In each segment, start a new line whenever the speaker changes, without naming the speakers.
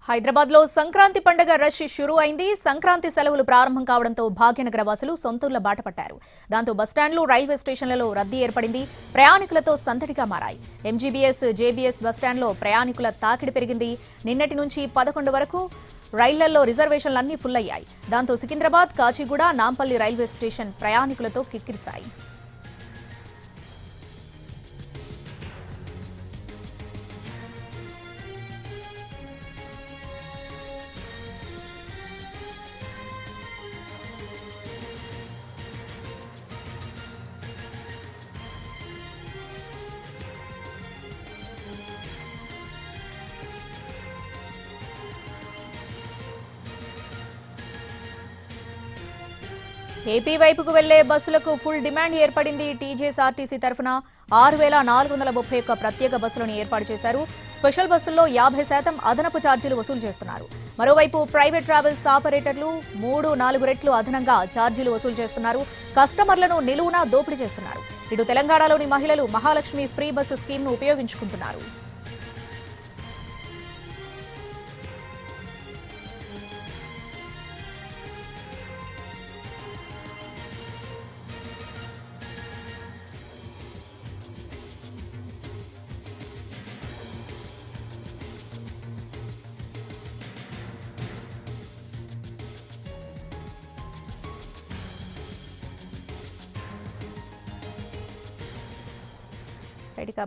హైదరాబాద్ లో సంక్రాంతి పండుగ రష్ షురూ అయింది. సంక్రాంతి సెలవులు ప్రారంభం కావడంతో భాగ్యనగర వాసులు సొంతూర్ల బాట పట్టారు. దాంతో బస్టాండ్లు, రైల్వే స్టేషన్లలో రద్దీ ఏర్పడింది. ప్రయాణికులతో సందడిగా మారాయి. ఎంజీబీఎస్, జేబీఎస్ బస్టాండ్లో ప్రయాణికుల తాకిడి పెరిగింది. నిన్నటి నుంచి 11 వరకు రైళ్లలో రిజర్వేషన్లన్నీ ఫుల్ అయ్యాయి. దాంతో సికింద్రాబాద్, కాచిగూడ, నాంపల్లి రైల్వే స్టేషన్ ప్రయాణికులతో కిక్కిరిశాయి. ఏపీ వైపుకు వెళ్లే బస్సులకు ఫుల్ డిమాండ్ ఏర్పడింది. టీజేఎస్ఆర్టీసీ తరఫున 6,431 ప్రత్యేక బస్సులను ఏర్పాటు చేశారు. స్పెషల్ బస్సుల్లో 50% అదనపు ఛార్జీలు వసూలు చేస్తున్నారు. మరోవైపు ప్రైవేట్ ట్రావెల్స్ ఆపరేటర్లు 3-4 రెట్లు అదనంగా ఛార్జీలు వసూలు చేస్తున్నారు. కస్టమర్లను నిలువునా దోపిడీ చేస్తున్నారు. ఇటు తెలంగాణలోని మహిళలు మహాలక్ష్మి ఫ్రీ బస్సు స్కీమ్ను ఉపయోగించుకుంటున్నారు.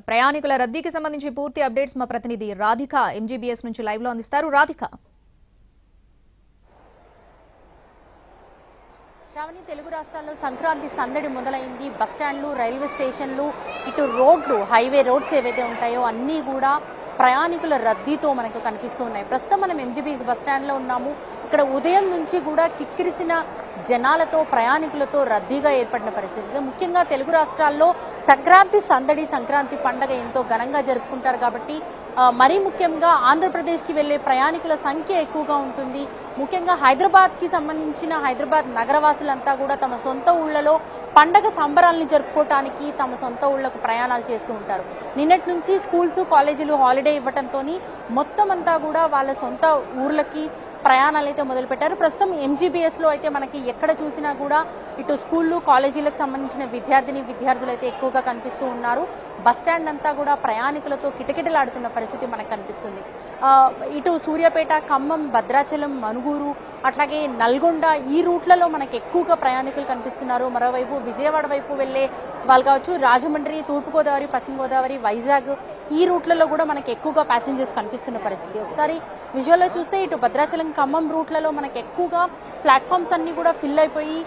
ప్రయాణికుల రద్దీకి సంబంధించి పూర్తి అప్డేట్స్ మా ప్రతినిధి రాధిక ఎంజీబీఎస్ నుంచి లైవ్ లో అందిస్తారు. రాధిక,
శ్రావణి, తెలుగు రాష్ట్రాల్లో సంక్రాంతి సందడి మొదలైంది. బస్టాండ్లు, రైల్వే స్టేషన్లు, ఇటు రోడ్లు, హైవే రోడ్స్ ఏవైతే ఉంటాయో అన్నీ కూడా ప్రయాణికుల రద్దీతో మనకు కనిపిస్తూ ఉన్నాయి. ప్రస్తుతం మనం ఎంజీబీఎస్ బస్టాండ్లో ఉన్నాము. ఇక్కడ ఉదయం నుంచి కూడా కిక్కిరిసిన జనాలతో, ప్రయాణికులతో రద్దీగా ఏర్పడిన పరిస్థితి. ముఖ్యంగా తెలుగు రాష్ట్రాల్లో సంక్రాంతి సందడి, సంక్రాంతి పండుగ ఎంతో ఘనంగా జరుపుకుంటారు కాబట్టి మరీ ముఖ్యంగా ఆంధ్రప్రదేశ్కి వెళ్లే ప్రయాణికుల సంఖ్య ఎక్కువగా ఉంటుంది. ముఖ్యంగా హైదరాబాద్కి సంబంధించిన హైదరాబాద్ నగరవాసులంతా కూడా తమ సొంత ఊళ్లలో పండగ సంబరాల్ని జరుపుకోవటానికి తమ సొంత ఊళ్లకు ప్రయాణాలు చేస్తూ ఉంటారు. నిన్నటి నుంచి స్కూల్స్, కాలేజీలు హాలిడే ఇవ్వడంతో మొత్తం అంతా కూడా వాళ్ళ సొంత ఊర్లకి ప్రయాణాలు అయితే మొదలుపెట్టారు. ప్రస్తుతం ఎంజీబీఎస్ లో అయితే మనకి ఎక్కడ చూసినా కూడా ఇటు స్కూళ్ళు, కాలేజీలకు సంబంధించిన విద్యార్థులు అయితే ఎక్కువగా కనిపిస్తూ ఉన్నారు. బస్టాండ్ అంతా కూడా ప్రయాణికులతో కిటకిటలాడుతున్న పరిస్థితి మనకు కనిపిస్తుంది. ఇటు సూర్యాపేట, ఖమ్మం, భద్రాచలం, మనుగూరు, అట్లాగే నల్గొండ ఈ రూట్లలో మనకు ఎక్కువగా ప్రయాణికులు కనిపిస్తున్నారు. మరోవైపు విజయవాడ వైపు వెళ్లే వాళ్ళు కావచ్చు, రాజమండ్రి, తూర్పుగోదావరి, పశ్చిమ గోదావరి, వైజాగ్ ఈ రూట్లలో కూడా మనకి ఎక్కువగా ప్యాసింజర్స్ కనిపిస్తున్న పరిస్థితి. ఒకసారి విజువల్లో చూస్తే ఇటు భద్రాచలం, ఖమ్మం రూట్లలో మనకు ఎక్కువగా ప్లాట్ఫామ్స్ అన్ని కూడా ఫిల్ అయిపోయి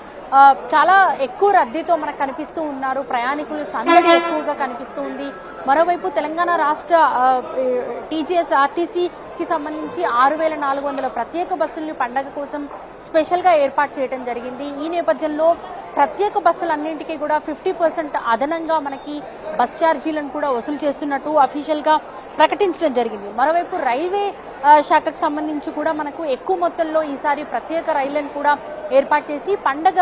చాలా ఎక్కువ రద్దీతో మనకు కనిపిస్తూ ఉన్నారు. ప్రయాణికులు సందడి ఎక్కువగా కనిపిస్తూ ఉంది. మరోవైపు తెలంగాణ రాష్ట్ర టీజీఎస్ఆర్టీసీకి సంబంధించి 6,400 ప్రత్యేక బస్సుల్ని పండగ కోసం స్పెషల్గా ఏర్పాటు చేయడం జరిగింది. ఈ నేపథ్యంలో ప్రత్యేక బస్సులన్నింటికీ కూడా 50% అదనంగా మనకి బస్ ఛార్జీలను కూడా వసూలు చేస్తున్నట్టు అఫీషియల్ గా ప్రకటించడం జరిగింది. మరోవైపు రైల్వే శాఖకు సంబంధించి కూడా మనకు ఎక్కువ మొత్తంలో ఈసారి ప్రత్యేక రైళ్లను కూడా ఏర్పాటు చేసి పండగ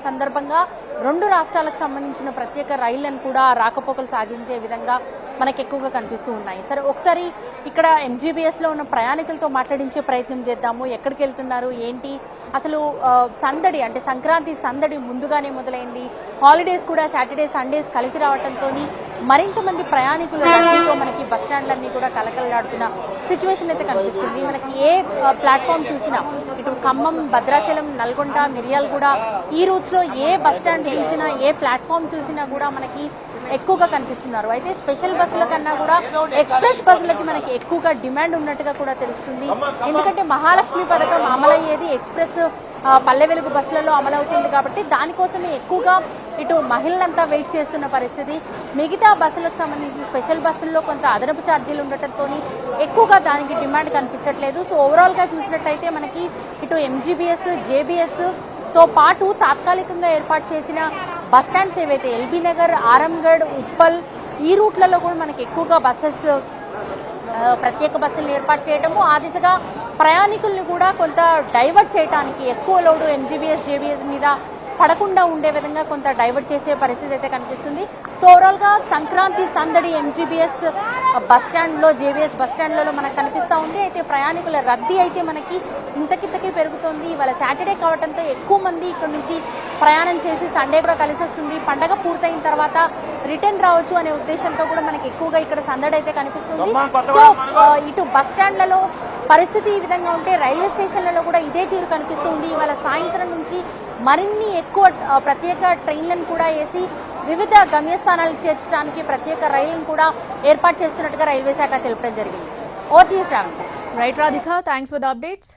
సందర్భంగా 2 రాష్ట్రాలకు సంబంధించిన ప్రత్యేక రైళ్లను కూడా రాకపోకలు సాగించే విధంగా మనకు ఎక్కువగా కనిపిస్తూ ఉన్నాయి. సరే, ఒకసారి ఇక్కడ ఎంజీబీఎస్ లో ఉన్న ప్రయాణికులతో మాట్లాడించే ప్రయత్నం చేద్దాము. ఎక్కడికి వెళ్తున్నారు, ఏంటి, అసలు సందడి అంటే సంక్రాంతి సందడి ముందుగానే మొదలైంది. హాలిడేస్ కూడా సాటర్డే, సండేస్ కలిసి రావడంతో మరింత మంది ప్రయాణికుల రద్దీతో మనకి బస్టాండ్లన్నీ కూడా కలకలలాడుతున్న సిచ్యువేషన్ అయితే కనిపిస్తుంది. మనకి ఏ ప్లాట్ఫామ్ చూసినా ఇటు ఖమ్మం, భద్రాచలం, నల్గొండ, మిర్యాలగూడ ఈ రూట్స్ లో ఏ బస్టాండ్ చూసినా, ఏ ప్లాట్ఫామ్ చూసినా కూడా మనకి ఎక్కువగా కనిపిస్తున్నారు. అయితే స్పెషల్ బస్సుల కన్నా కూడా ఎక్స్ప్రెస్ బస్సులకి మనకి ఎక్కువగా డిమాండ్ ఉన్నట్టుగా కూడా తెలుస్తుంది. ఎందుకంటే మహాలక్ష్మి పథకం అమలయ్యేది ఎక్స్ప్రెస్ పల్లె వెలుగు బస్సులలో అమలవుతుంది కాబట్టి దానికోసమే ఎక్కువగా ఇటు మహిళలంతా వెయిట్ చేస్తున్న పరిస్థితి. మిగతా బస్సులకు సంబంధించి స్పెషల్ బస్సుల్లో కొంత అదనపు ఛార్జీలు ఉండటంతో ఎక్కువగా దానికి డిమాండ్ కనిపించట్లేదు. సో ఓవరాల్ గా చూసినట్టయితే మనకి ఇటు ఎంజీబీఎస్, జేబీఎస్ తో పాటు తాత్కాలికంగా ఏర్పాటు చేసిన బస్టాండ్స్ ఏవైతే ఎల్బీ నగర్, ఆరంగఢ్, ఉప్పల్ ఈ రూట్లలో కూడా మనకి ఎక్కువగా ప్రత్యేక బస్సులను ఏర్పాటు చేయడము, ఆ దిశగా ప్రయాణికుల్ని కూడా కొంత డైవర్ట్ చేయడానికి ఎక్కువ లోడు ఎంజీబీఎస్, జేబీఎస్ మీద పడకుండా ఉండే విధంగా కొంత డైవర్ట్ చేసే పరిస్థితి అయితే కనిపిస్తుంది. సో ఓవరాల్ గా సంక్రాంతి సందడి ఎంజీబీఎస్ బస్ స్టాండ్ లో, జేబీఎస్ బస్ స్టాండ్లలో మనకు కనిపిస్తా ఉంది. అయితే ప్రయాణికుల రద్దీ అయితే మనకి ఇంతకింతకి పెరుగుతోంది. ఇవాళ సాటర్డే కావడంతో ఎక్కువ మంది ఇక్కడ నుంచి ప్రయాణం చేసి సండే కూడా కలిసి వస్తుంది. పండగ పూర్తయిన తర్వాత రిటర్న్ రావచ్చు అనే ఉద్దేశంతో కూడా మనకి ఎక్కువగా ఇక్కడ సందడి అయితే కనిపిస్తుంది. సో ఇటు బస్ స్టాండ్లలో పరిస్థితి ఈ విధంగా ఉంటే రైల్వే స్టేషన్లలో కూడా ఇదే తీరు కనిపిస్తుంది. ఇవాళ సాయంత్రం నుంచి మరిన్ని ఎక్కువ ప్రత్యేక ట్రైన్లను కూడా వేసి వివిధ గమ్యస్థానాలకు చేర్చడానికి ప్రత్యేక రైళ్లను కూడా ఏర్పాటు చేస్తున్నట్టుగా రైల్వే శాఖ తెలపడం జరిగింది. OTS
right Radhika, thanks for the updates.